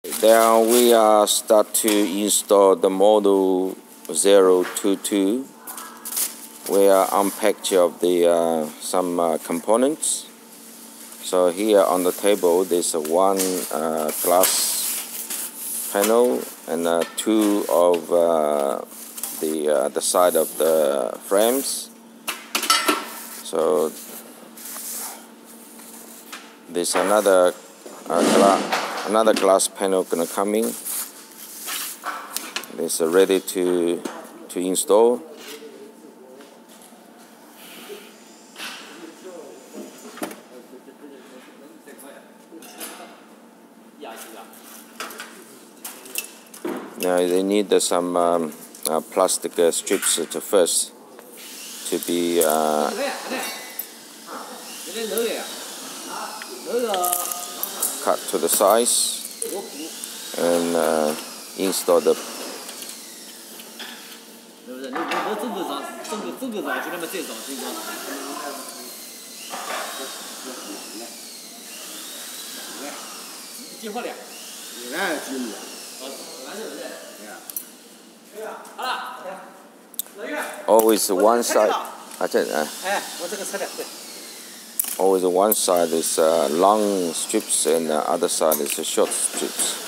Then we start to install the model 022. We unpackage of the some components. So here on the table there's one glass panel and two of the side of the frames. So there's another glass panel gonna come in. It's ready to install. Now they need some plastic strips to first to be cut to the size and install the. Always one side. Always one side is long strips and the other side is short strips.